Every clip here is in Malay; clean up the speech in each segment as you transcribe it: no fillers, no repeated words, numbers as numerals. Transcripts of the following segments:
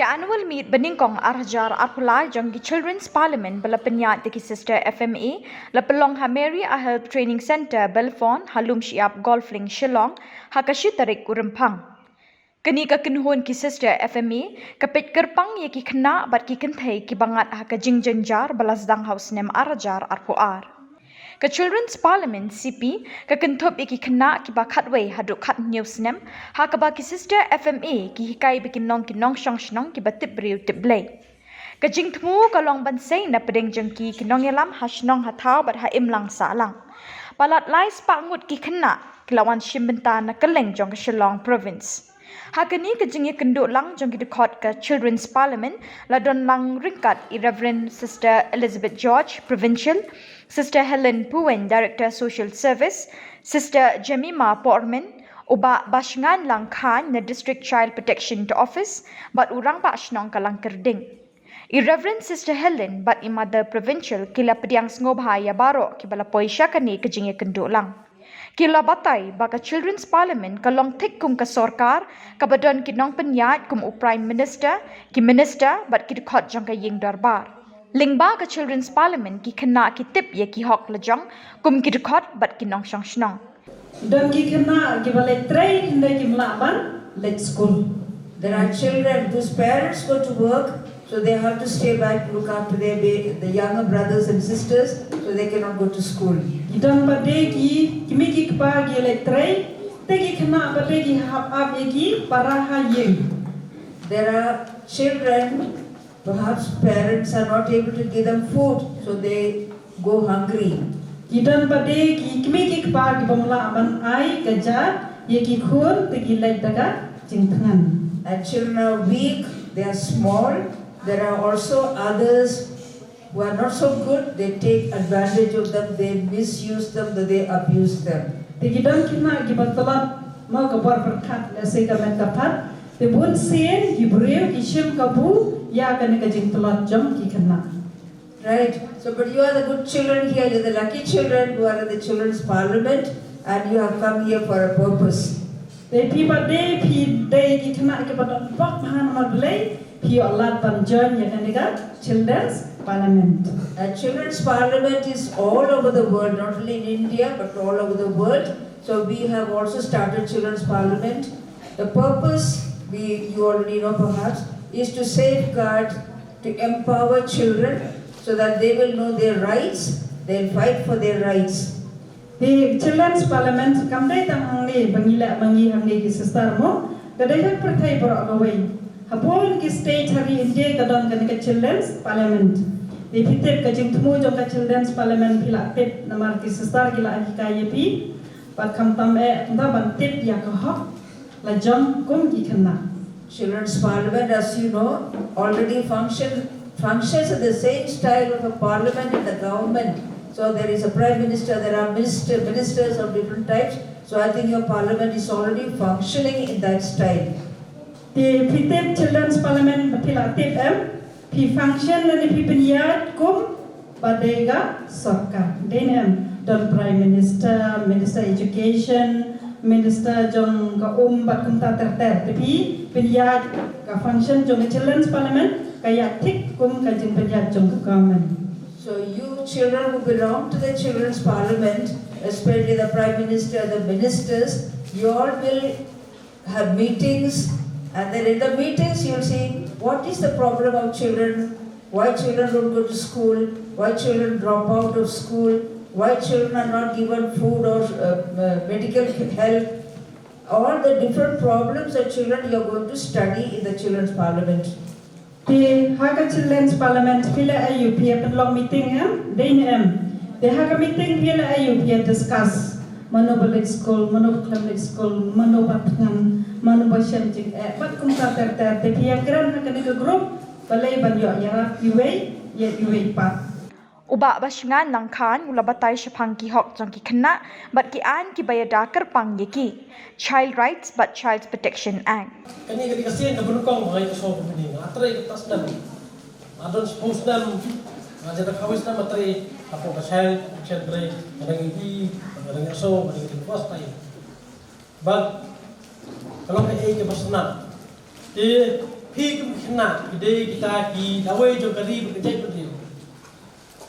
Annual Meet Banyngkong arjar arpulai jong Children's Parliament bala pyniaid ki Sister FMA la pelong ha Mary a Health Training Center Bellafonte ha Lumshyiap golflink Shillong ha tarik Rymphang. Kani ka kynhun ki Sister FMA ka peit kyrpang ye ki khynnah bat ki kynthei ki bangat ha ka jingjynjar bala sdang snem arjar arpuar. Ka Children's Parliament CP ka kynthup ki khynnah ki ba khatway hadu khat new snem ha ka ba ki Sister FMA ki hikai bikin nongshong shnong ki ba briew Blei. Ka jingthmu ka long ban sei na pedeng jengki ki nongyalam ha shnong ha thau bat ha imlang salang. Palat lai spa ngut ki khynnah ki lawan shimbenta na keleng jong ka Shillong province. Hakani ka Iakynduh lang jong ki dekot ka Children's Parliament la don lang ringkat Reverend Sister Elizabeth George Provincial, Sister Helen Puen Director Social Service, Sister Jemima Portman, uba basngan lang Kane na District Child Protection to Office, bat urang pa shnong kalang kerding. Reverend Sister Helen bat Mother Provincial kila pediang ngobha ya baro ki bala poisya kani ka Iakynduh lang. Kila batay baka Children's Parliament kalong tik kum ka sorkar kabadon kinong pyniaid kum Prime Minister ki Minister bat ki dekot jong ka ying darbar. Lingba ka Children's Parliament ki khynnah ki tip ye ki hok lejong kum ki dekot bat ki nongshong shnong. Don ki khynnah ki balai train hindai ki melaban let school. There are children whose parents go to work, so they have to stay back to look after the younger brothers and sisters, so they cannot go to school. Don bade ki kimi ki kaba ki let train te ki khynnah bade ki hap ap ye ki paraha yeng. There are children, perhaps parents are not able to give them food, so they go hungry. Don bade ki kimi ki kaba ki bamla ai gaja ye ki khun te ki let daga jingthangan. And children are weak, they are small. There are also others who are not so good. They take advantage of them, they misuse them, they abuse them. Tegi don khynnah ki batalat mau ka bar berkat la se ka men kapat te bun sen ki briew ki shim kabu ya kan ka jingtalat jom ki khynnah. Right. So, but you are the good children here. You are the lucky children who are in the Children's Parliament, and you have come here for a purpose. They people they ki khynnah ki batat bak mahan mal Blei he Allah ban join ya kan Children's Parliament. And Children's Parliament is all over the world, not only in India but all over the world. So we have also started Children's Parliament. The purpose, you already know perhaps, is to safeguard, to empower children so that they will know their rights, they'll fight for their rights. The Children's Parliament kamdai tang hangni bangila bangi hangni ki sister mo kadai hak perthai por agawai. Habon ki state hari India kadon kan ka Children's Parliament. Di pitep ka jingtmu jong ka Children's Parliament pila tip namar ki sister gila hikai pi pat kham tam nda ban tip ya ka hok la jom kum ki khynnah. Children's Parliament, as you know, already functions in the same style of a parliament in the government. So there is a Prime Minister, there are ministers of different types. So I think your parliament is already functioning in that style. The pitep Children's Parliament pila tip pi function and pi pyniaid kum badega sarkar. Then don Prime Minister, Minister Education, Minister jong ka bat kum ta ter tapi pyniaid ka function jong Children's Parliament kaya tik kum ka jing pyniaid jong ka government. So you children who belong to the Children's Parliament, especially the Prime Minister, the ministers, you all will have meetings, and then in the meetings you will see what is the problem of children, why children don't go to school, why children drop out of school, why children are not given food or medical help, all the different problems of children you are going to study in the Children's Parliament. The Haga Children's Parliament pila ayu pia penlong meeting the Haga meeting pila ayu pia discuss mano balik school, mano public school, mano batngan, mano basyam jing bat kum ta ter te pia gran haga ka group balai ban yo ya iwe pat. Uba basngan lang Kane ula batay shapang ki hok jong ki khynnah bat ki an ki bayada kyrpang ye ki Child Rights but Child Protection Act. Kani kasi na Banyngkong ay kaso ko ni atray tas dan adon suppose dan ada kawis na matray ako ka child break kadang idi kadang so kadang first time but kalau ay ka basna ti pi kena ide kita ki dawe jo kari berkejai berdiri.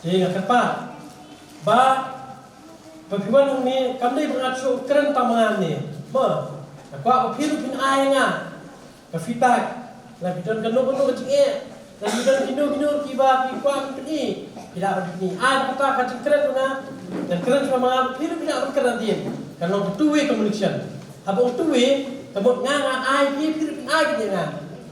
Jadi ngak apa? Ba perpiwan ni kami berasal keren tamangan ni. Ma, aku pi pin ayanga. Ka feedback. La bidon kanu kecik. La bidon kinu kiba kuat ni. Tidak ada ni. Kata kacik keren na. Dan keren sama pi tidak keren dia. Kalau two way communication. Habang two way, kamu nganga ai pi pin ai ni na.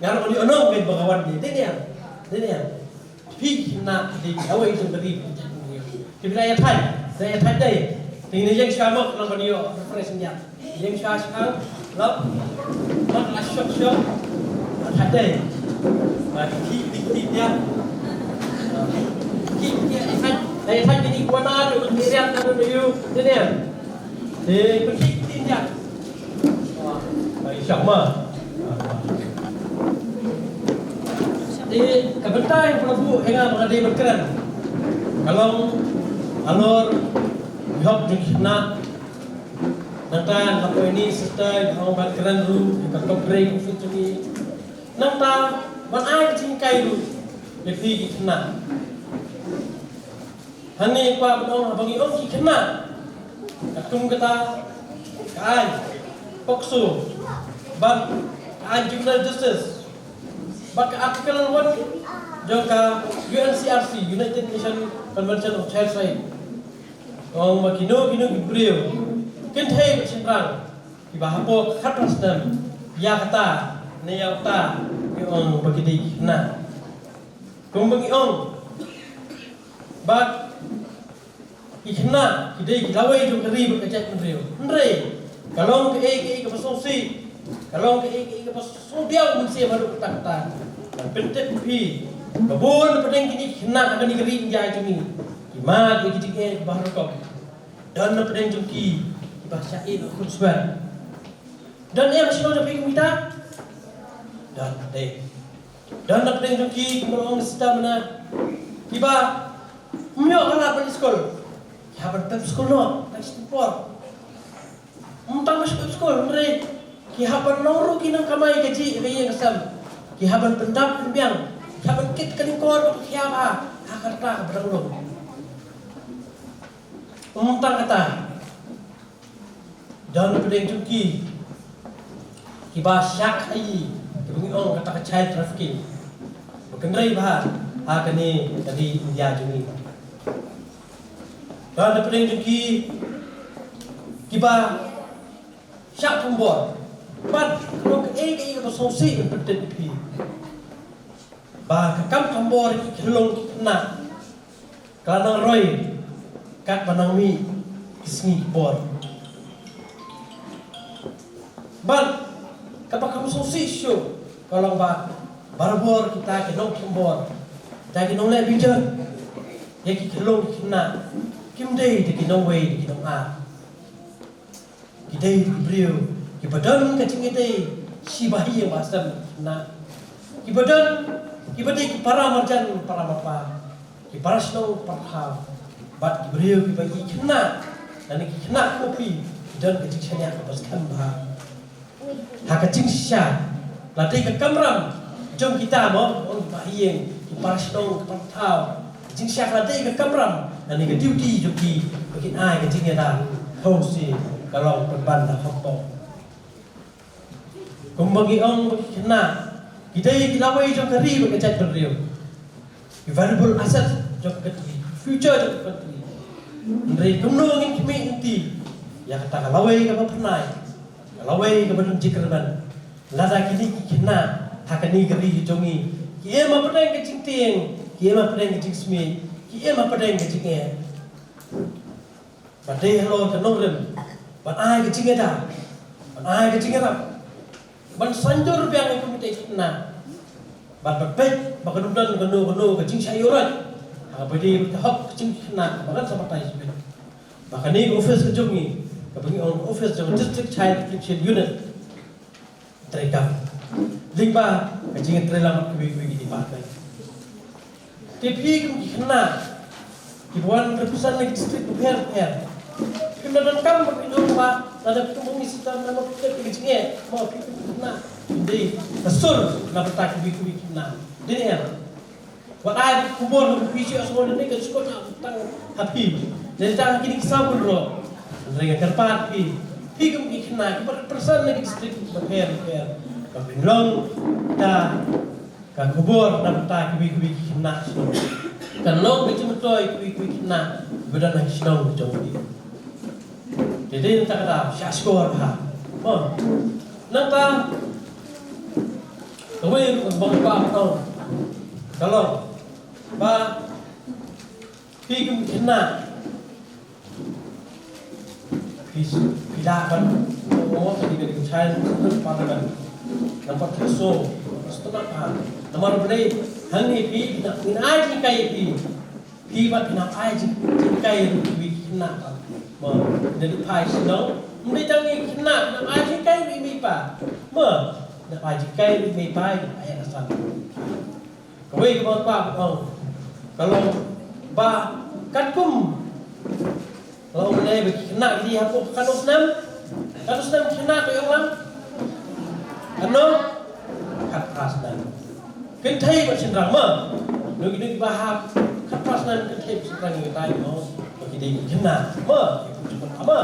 Ngar oli onong ke bagawan ni. Ini yang. Pi na di awai tu kari. Di wilayah Thai. Wilayah Thai dai. Ini yang sama kalau beliau referensinya. Yang sekarang lap mak asyok ada ki dia ki ai Thai ini kuana tu meriam tu beliau ni ki dia sama di kebetai Prabu hingga mengadai berkeran kalau alor job kynhah nanti apa ini Sister orang berkeran ru dekat break itu ni nanti mana jingjynjar ru lebih kynhah hani apa betul bagi orang kynhah akum kata kai pokso bak kai juvenile justice bak artikel 1 joka UNCRC United Nations Convention of Child Rights orang makino briew kynthei bercenderang di bahapo khat snem kata ne kata yang bagi di kynhah kum bagi on bak kynhah kidai kilawai jo kari berkecak briew ndre kalau ke pasosi kalau ke pasodiau mesti baru kata pentet pi babon pedeng kini kynhah akan dikeri jai juni kimat ke baharu kau dan pedeng jungki bahasai berkhutbah dan yang masih ada pergi kita dan nak pergi pergi kemudian kita mana kiba mio kalau pergi sekolah kiba tetap sekolah tak sekolah muntah masuk sekolah mereka kiba nongru kina kamai gaji kaya kesam kiba pendap penbiang kiba kit kelingkor kiba akarta beranglo muntah kata dan pedeng cuki kiba syak ai bungi ong kata child trafficking berkenai bah kani dari India juni dan pedeng cuki kiba syak pumbor bat kalau ke sosi pedeng pi bah kam pumbor ki kelong kena kana roy kat banangmi kisni bor ban kapag kamu sosisyo kalau barbor kita ke nong kimbor kita ke nong le bijan ya ki kelong kina kimdei de ki nong wei de ki nong a kidei briew ki badan ka cingidei si bahi yang basam na ki badan ki badai ki para marjan para mapa ki para shnong parha bat ki briew ki bagi kina dan ki kina kopi dan ke cingnya ka baskan bah hak jingjynjar latih ke kamram jom kita mo on bahiyeng ki parashnong partau jingjynjar latih ke kamram dan ke duty joki bikin ai ke jingjynjar hosi kalau berban dah hokto kumbagi ong kena kita kilawai jom kari berkecat berdriu valuable asset jom ketri future jom ketri ndre kumno ngin kimi inti ya kata kalawai ka pernai lawai kebetulan jikerban lada kini kena hakani geri jongi kie ma pedeng ke jingting kie ma pedeng ke jingsmi kie ma pedeng ke jinge badai halo ke nongren ban ai ke jingeda ban sanjur biang ke komite kena ban bebek bakedudan genu ke jing sayuran badi hok jing kena bagan sama tai sibet bakani office ke jongi bagi orang office jauh district child protection unit terekam lingba kecingin terelam kubi di pakai tapi kena kibuan repusan lagi district per kena dan kamu berpindah rumah ada ketemu sistem nama kita kecingin mau kena Hindi rasul na bertak kubi kina. Dini ya. Wat ai kubur ku pisi asmo ni kan skot tang happy. Dan tang kini kisah bro. Dengan kerpat pi kum kina persen lagi distrik berher. Pynlong ta ka kubur na bertak kubi kina. Kan long bicu metoi kubi kina bedan shnong jong dia. Jadi tak ada syakor ha. Oh. Nanta kawin bangka tau. Kalau ba pigum kena pida ban oh tadi ke child parliament nampak so setelah nomor Blei hangi pi min ai hikai pi ba pina ai hikai pi kena ma dari pai shnong mesti tangi kena ai hikai mi pa ma da pai hikai mi pai ai asal kawai ke bapa kalau ba katkum kalau mulai kena di hapuk kanus nem kena ke orang ano kat prasnan kynthei ba sinrang ma nugi bahap kat prasnan kynthei sinrang ngi tai mo bagi di kena ma ama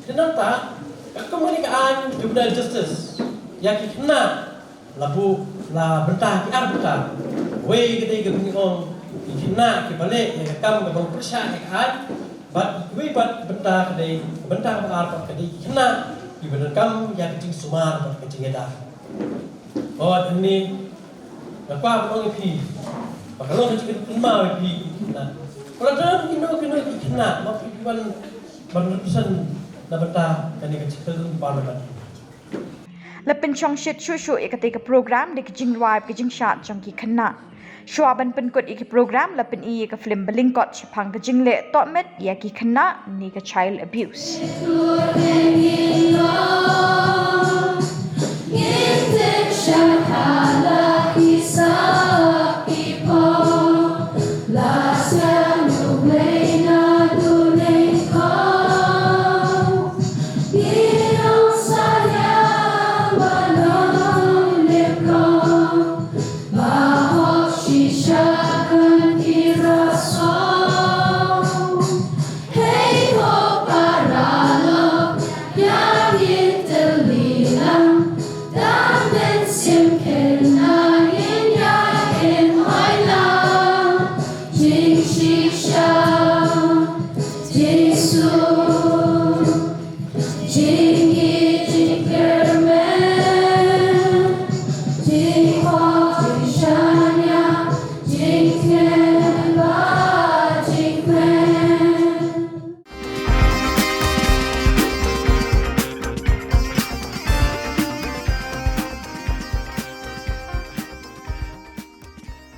kenapa katkum ni kaan juvenile justice ya kena labu la bentah ki arbita wei kedai ke bingong kynhah ke balik ya kam ke bang persya ke kan bat wei bat bentah kedai bentah arpa kedai kynhah di badan kam ya kecing sumar bat kecing eda oh ini apa bang pi kalau kecing kelima pi kynhah kalau dalam kynhah mau piwan ban pesan na bentah kan kecing parliament Lepin chong shit shushu ketika program di jingjynjar jingjynjar jong kynhah. Shuaban penkut iki program lepin i ke film belingkot chapang jingle tokmet ia kynhah ni ke child abuse.